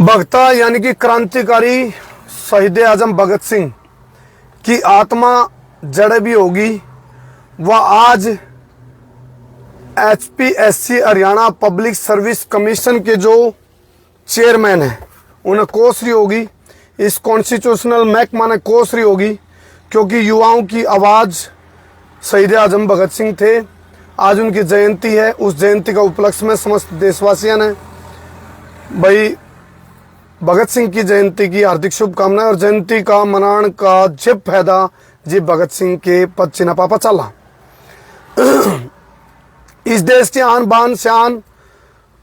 भगता यानी कि क्रांतिकारी शहीद आजम भगत सिंह की आत्मा जड़ भी होगी। वह आज HPSC Haryana public service commission के जो चेयरमैन हैं उन्हें कोस रही होगी। इस कॉन्स्टिट्यूशनल महकमा ने कोस रही होगी क्योंकि युवाओं की आवाज़ शहीद आजम भगत सिंह थे। आज उनकी जयंती है। उस जयंती का उपलक्ष्य में समस्त देशवासियों ने भाई भगत सिंह की जयंती की हार्दिक शुभकामनाएं। और जयंती का मनाने का जब फायदा जी भगत सिंह के पद चिन्ह पापा चला। इस देश की आन बान शान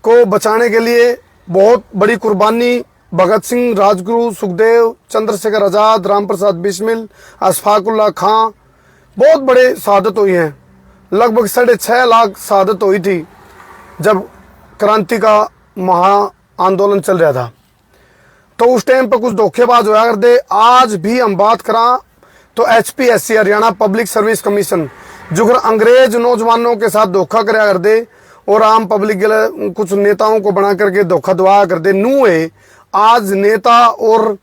को बचाने के लिए बहुत बड़ी कुर्बानी भगत सिंह, राजगुरु, सुखदेव, चंद्रशेखर आजाद, राम प्रसाद बिस्मिल, अशफाकुल्ला खां बहुत बड़े शहादत हुई हैं। लगभग 6.5 लाख शहादत हुई थी जब क्रांति का महा आंदोलन चल रहा था। तो उस टाइम पर कुछ धोखेबाज होया कर दे। आज भी हम बात करा तो HPSC Haryana public service commission जो अंग्रेज नौजवानों के साथ धोखा कराया कर दे और आम पब्लिक के कुछ नेताओं को बना करके धोखा दुआ कर दे। नू है आज नेता और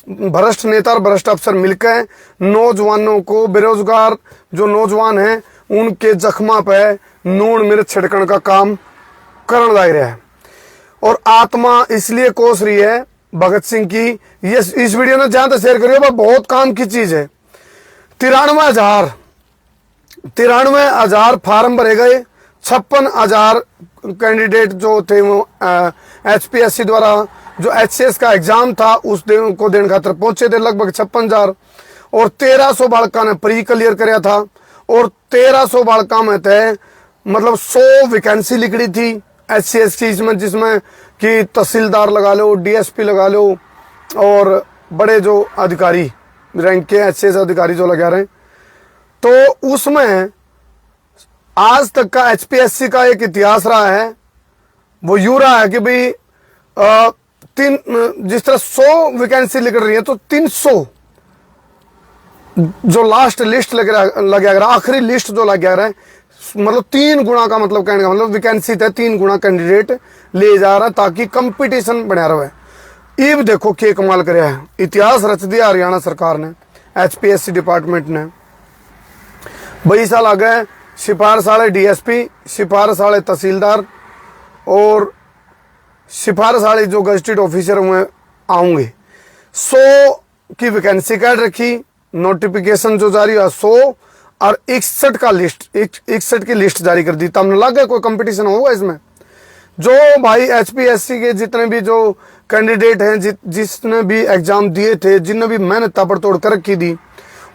भ्रष्ट नेता और भ्रष्ट अफसर मिलकर नौजवानों को, बेरोजगार जो नौजवान हैं उनके जख्मा पे नून मिर्च छिड़कने का काम करने लग रहा है। और आत्मा इसलिए कोस रही है भगत सिंह की। ये इस वीडियो ने जहां तक शेयर करिए वह बहुत काम की चीज है। 93,000 फार्म भरे गए। 56,000 कैंडिडेट जो थे वो HPSC द्वारा जो HCS का एग्जाम था उस दिन को देने खातर पहुंचे थे लगभग 56,000। और 1300 बालका ने प्री क्लियर कराया था। और 1300 बालका में थे मतलब 100 वैकेंसी लिखी थी HCS की, इसमें जिसमें कि तहसीलदार लगा लो, DSP लगा लो और बड़े जो अधिकारी रैंक के HCS अधिकारी जो लगा रहे हैं। तो उसमें आज तक का HPSC का एक इतिहास रहा है। वो यूं रहा है कि भाई जिस तरह 100 वैकेंसी लिख रही है तो 300 जो लास्ट लिस्ट लगे आखिरी लिस्ट जो लगे रहा है मतलब 3 गुना का मतलब कहने का मतलब वैकेंसी थे 3 गुना कैंडिडेट ले जा रहा है ताकि कंपटीशन बना रहे। ये भी देखो क्या कमाल कराया है। इतिहास रच दिया हरियाणा सरकार ने, HPSC डिपार्टमेंट ने। 22 साल आ गए। सिफारिश वाले DSP, सिफारिश वाले तहसीलदार और सिफारिश वाले जो गजटेड ऑफिसर हुए आऊंगे। 100 की वैकेंसी काट रखी, नोटिफिकेशन जो जारी हुआ 100 और 61 का लिस्ट 61 की लिस्ट जारी कर दी। तब लगा कोई कंपटीशन होगा इसमें। जो भाई HPSC के जितने भी जो कैंडिडेट हैं जिसने भी एग्जाम दिए थे, जिनने भी मेहनत ताबड़तोड़ कर रखी थी,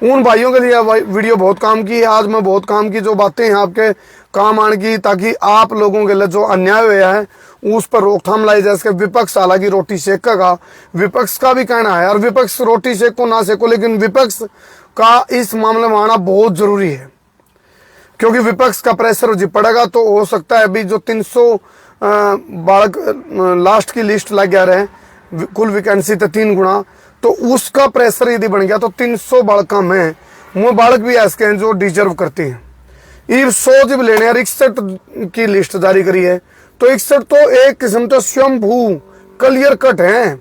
उन भाइयों के लिए वीडियो बहुत काम की है। आज मैं बहुत काम की जो बातें हैं आपके काम आने की ताकि आप लोगों के लिए जो अन्याय हुआ है उस पर रोकथाम लाई जाए। इसके विपक्ष हालांकि रोटी सेक का विपक्ष का भी कहना है और विपक्ष रोटी सेको ना सेको, लेकिन विपक्ष का इस मामले में आना बहुत जरूरी है क्योंकि विपक्ष का प्रेशर जी पड़ेगा तो हो सकता है अभी जो 300 बालक लास्ट की लिस्ट लग गया रहे, कुल वैकेंसी थे 3 गुना, तो उसका प्रेशर यदि बन गया तो 300 बालका में वो बालक भी ऐसे हैं जो डिजर्व करते हैं। ये 100 जब लेने 61 की लिस्ट जारी करी है तो 61 तो एक किस्म तो स्वयंभू क्लियर कट है।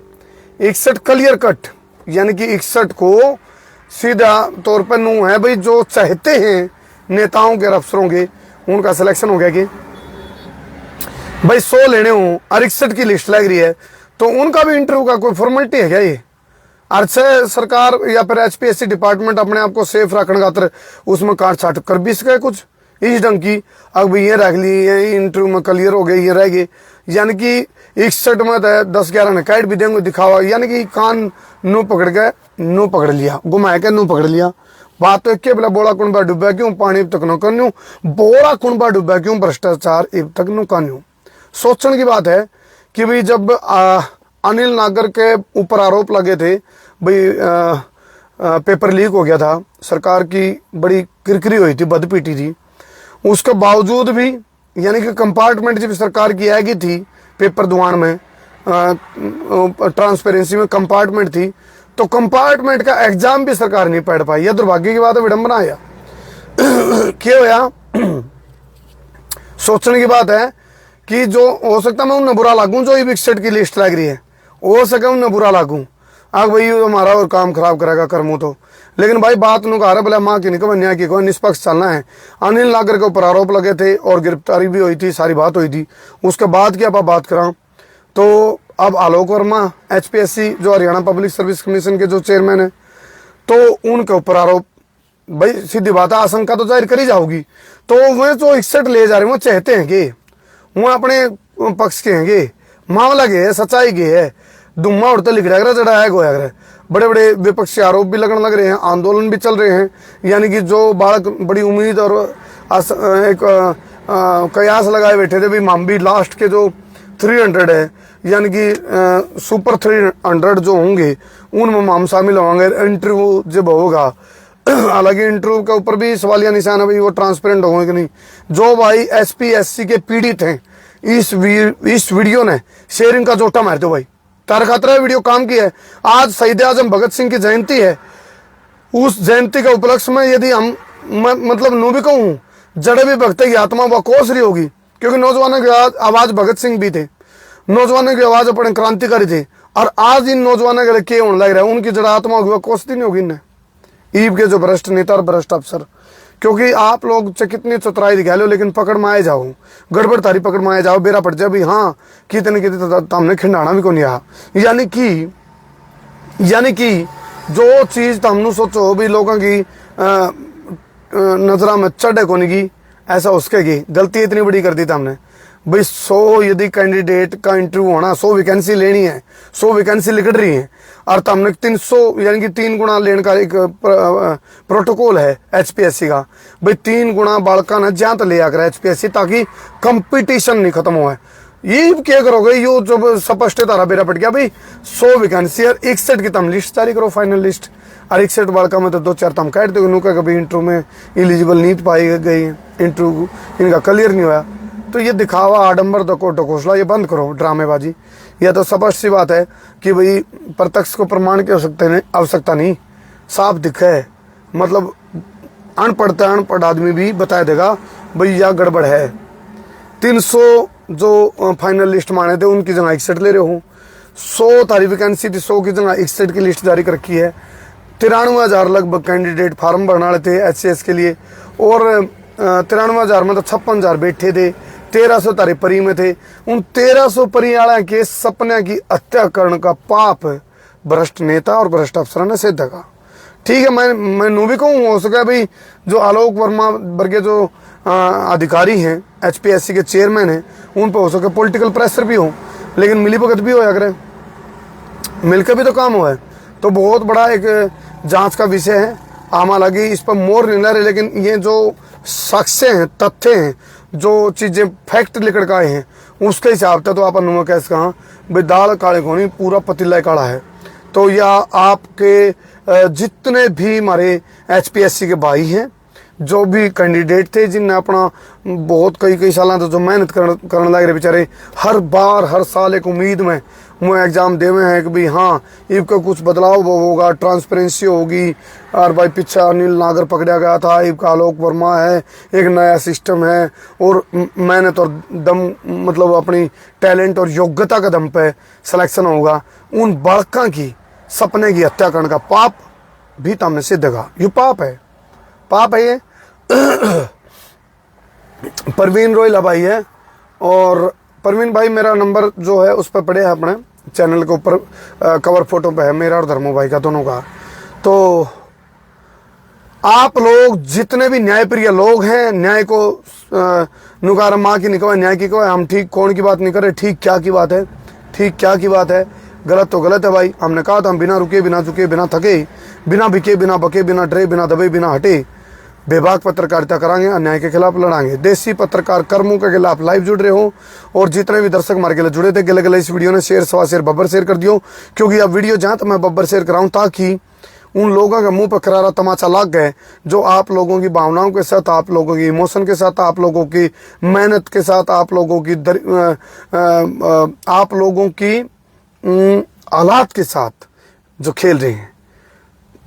61 क्लियर कट यानी कि 61 को सीधा तौर पर नू है भाई जो चाहते हैं नेताओं के अफसरों के उनका सिलेक्शन हो गया कि भाई 100 लेने हों और 61 की लिस्ट लग रही है तो उनका भी इंटरव्यू का कोई फॉर्मेलिटी है क्या? ये अच्छा सरकार या फिर HPSC डिपार्टमेंट अपने आप को सेफ रखने खातर उसमें काट छाट कर भी सके कुछ इस ढंग की। अब ये रख ली ये इंटरव्यू में क्लियर हो गई, ये रह गई, यानी कि 61 में 10-11 ने कैट भी देंगे दिखावा, यानी कि कान नू पकड़ के नू पकड़ लिया, घुमा के नू पकड़ लिया। बात तो एक बोला बोला कुंबा डूबा क्यों, पानी अब तक नो कन्यू, बोला कुंबा डूबा क्यों, भ्रष्टाचार अब तक नो कन्यू। सोचने की बात है कि भाई जब अनिल नागर के ऊपर आरोप लगे थे भाई पेपर लीक हो गया था, सरकार की बड़ी किरकिरी हुई थी, बदपीटी थी, उसके बावजूद भी यानी कि कंपार्टमेंट जब सरकार की आएगी थी पेपर दुआन में ट्रांसपेरेंसी में कंपार्टमेंट थी तो कंपार्टमेंट का एग्जाम भी सरकार नहीं पढ़ पाई। यह दुर्भाग्य की बात है, विडंबना आया क्या होया। सोचने की बात है कि जो हो सकता है मैं उन्हें बुरा लागू जो 61 की लिस्ट लग रही है हो सके उन्हें बुरा लागू आग भाई ये हमारा और काम खराब करेगा कर्मू तो। लेकिन भाई बात नु कहा रहा बोला माँ की निकम न्याय की कोई निष्पक्ष चलना है। अनिल नागर के ऊपर आरोप लगे थे और गिरफ्तारी भी हुई थी, सारी बात हुई थी। उसके बाद की आप बात करा तो अब आलोक वर्मा HPSC जो हरियाणा पब्लिक सर्विस कमीशन के जो चेयरमैन है, तो उनके ऊपर आरोप, भाई सीधी बात है आशंका तो जाहिर करी जाओगी। तो वे जो 61 ले जा रहे हैं वो चाहते हैं कि वो अपने पक्ष के हैं, मामला के है, सच्चाई के है, दुम्मा उड़ते लिख रहा जड़ा है गोया करे। बड़े बड़े विपक्षी आरोप भी लगने लग रहे हैं, आंदोलन भी चल रहे हैं। यानी कि जो बालक बड़ी उम्मीद और एक कयास लगाए बैठे थे भी हम भी लास्ट के जो 300 है यानी कि सुपर 300 जो होंगे उनमें हम शामिल होंगे, इंटरव्यू जब होगा। हालांकि इंटरव्यू के ऊपर भी सवालिया निशान है भाई वो ट्रांसपेरेंट होंगे कि नहीं। जो भाई SPSC के पीड़ित हैं, इस वीडियो ने शेयरिंग का जोटा मार दो भाई, तार खतरा वीडियो काम की है। आज शहीद आजम भगत सिंह की जयंती है, उस जयंती के उपलक्ष्य में यदि हम मतलब नू भी कहूँ जड़े भी भक्त की आत्मा वह कोस रही होगी, क्योंकि नौजवानों की आवाज भगत सिंह भी थे, नौजवानों की आवाज अपने क्रांतिकारी थे। और आज इन नौजवानों के लिए क्या होने लग रहा है, उनकी जड़ा आत्मा होगी वह कोसती नहीं होगी इन्हें, ईब के जो भ्रष्ट नेता और भ्रष्ट अफसर। क्योंकि आप लोग चाहे कितनी चतुराई दिखा लो, लेकिन पकड़ में आए जाओ, गड़बड़ तारी पकड़ में आए जाओ, बेरा पड़ जाए भी हाँ कितने कितने तो हमने खिंडाना भी को नहीं आ। यानी कि जो चीज हमने सोचो भी लोगों की नजरा में चढ़े को नहीं की, ऐसा उसके की गलती इतनी बड़ी कर दी था हमने भाई। 100 यदि कैंडिडेट का इंटरव्यू होना, 100 वैकेंसी लेनी है, 100 वैकेंसी लिख रही है और हमने 300 यानी कि 3 गुना लेने का एक प्रोटोकॉल है HPSC का भाई। 3 गुना बालका ने जहाँ तो ले आकर HPSC ताकि कंपटीशन नहीं खत्म हुआ है। ये क्या करोगे, यो जब स्पष्ट तारा बेरा पड़ गया भाई 100 वैकेंसी और 61 की तम लिस्ट जारी करो, फाइनल लिस्ट। और 61 बालका में तो 2-4 तम काट दो, कभी इंटरव्यू में एलिजिबल नहीं पाई गई, इंटरव्यू इनका क्लियर नहीं हुआ। तो ये दिखावा आडंबर तो घोषणा ये बंद करो, ड्रामेबाजी। यह तो स्पष्ट सी बात है कि भाई प्रत्यक्ष को प्रमाण की आवश्यकता नहीं, साफ दिखे है। मतलब अनपढ़ आदमी भी बता देगा भाई यह गड़बड़ है। 300 जो फाइनल लिस्ट माने थे उनकी जगह 61 ले रहे हो, 100 तारी वैकेंसी थी, 100 की जगह 61 की लिस्ट जारी कर रखी है। 93,000 लगभग कैंडिडेट फार्म भरने वाले थे HCS के लिए, और 93,000 में तो 56,000 बैठे थे, 1300 तारे परी में थे। उन 1300 परी वाला के सपने की हत्या करने का पाप भ्रष्ट नेता और भ्रष्ट अफसर ने सिद्ध का। ठीक है, मैं नू भी कहूँ हो सका भाई जो आलोक वर्मा वर्गे जो अधिकारी हैं HPSC के चेयरमैन हैं, उन पर हो सके पॉलिटिकल प्रेशर भी हो, लेकिन मिलीभगत भी हो अगर मिलकर भी तो काम हुआ है। तो बहुत बड़ा एक जांच का विषय है। आम हालांकि इस पर मोर नहीं रहे, लेकिन ये जो साक्ष्य हैं, तथ्य हैं, जो चीजें फैक्ट लिखड़ के आए हैं, उसके हिसाब से तो आप अनुमा कैसे कहा भाई दाल काले को नहीं पूरा पतीला काला है। तो या आपके जितने भी हमारे HPSC के भाई हैं, जो भी कैंडिडेट थे जिनने अपना बहुत कई साल तो जो मेहनत करने लग रहे बेचारे, हर बार हर साल एक उम्मीद में वो एग्जाम देवे हैं कि भाई हाँ इबका कुछ बदलाव होगा, ट्रांसपेरेंसी होगी। और भाई पीछे अनिल नागर पकड़ा गया था, इबका आलोक वर्मा है, एक नया सिस्टम है, और मेहनत और दम मतलब अपनी टैलेंट और योग्यता के दम पे सिलेक्शन होगा। उन बालका की सपने की हत्या करने का पाप भी तो हमने सिद्ध कहा, ये पाप है ये। परवीन रोयला भाई है, और परवीन भाई मेरा नंबर जो है उस पर पड़े है अपने चैनल के ऊपर, कवर फोटो पे है मेरा और धर्मो भाई का, दोनों का। तो आप लोग जितने भी न्यायप्रिय लोग हैं, न्याय को नुकार माँ की निकवा न्याय की कवा, हम ठीक कौन की बात नहीं कर रहे, ठीक क्या की बात है, ठीक क्या की बात है, गलत तो गलत है भाई। हमने कहा था हम बिना रुके, बिना झुके, बिना थके, बिना बिके, बिना बके, बिना डरे, बिना दबे, बिना हटे बेबाक पत्रकारिता करांगे, अन्याय के खिलाफ लड़ांगे। देसी पत्रकार कर्मों के खिलाफ लाइव जुड़ रहे हो, और जितने भी दर्शक हमारे के जुड़े थे गले गले इस वीडियो ने शेयर सवा शेयर बब्बर शेयर कर दियो, क्योंकि अब वीडियो जहां तक मैं बब्बर शेयर कराऊं ताकि उन लोगों के मुंह पर करारा तमाचा लग गए जो आप लोगों की भावनाओं के साथ, आप लोगों की इमोशन के साथ, आप लोगों की मेहनत के साथ, आप लोगों की हालात के साथ जो खेल रहे हैं।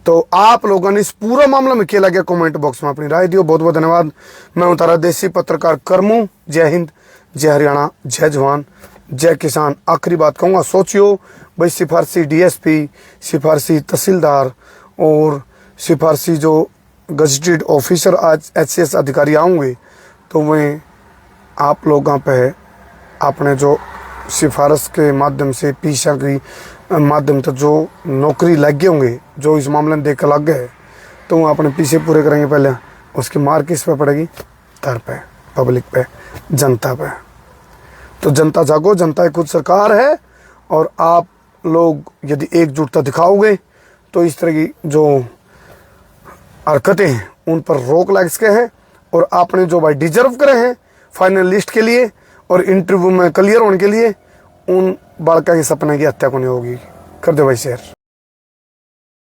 तो आप लोगों ने इस पूरा मामला में खेला गया, कमेंट बॉक्स में अपनी राय दियो। बहुत बहुत धन्यवाद। मैं हूं तारा देसी पत्रकार कर्मू। जय हिंद, जय हरियाणा, जय जवान, जय किसान। आखिरी बात कहूँगा, सोचियो भाई, सिफारसी डीएसपी, सिफारसी तहसीलदार और सिफारसी जो गजटेड ऑफिसर आज एचसीएस अधिकारी आऊँगे, तो मैं आप लोगों पे अपने जो सिफारिश के माध्यम से पीछा की माध्यम से जो नौकरी लग गए होंगे, जो इस मामले में देख लग गए, तो वो अपने पीछे पूरे करेंगे। पहले उसकी मार किस पे पड़ेगी? तर पे, पब्लिक पे, जनता पे। तो जनता जागो, जनता की खुद सरकार है, और आप लोग यदि एकजुटता दिखाओगे तो इस तरह की जो हरकतें हैं उन पर रोक लग सके हैं, और आपने जो भाई डिजर्व करे हैं फाइनल लिस्ट के लिए और इंटरव्यू में क्लियर होने के लिए, उन बालका के सपने की हत्या को नहीं होगी। कर दो भाई शेयर।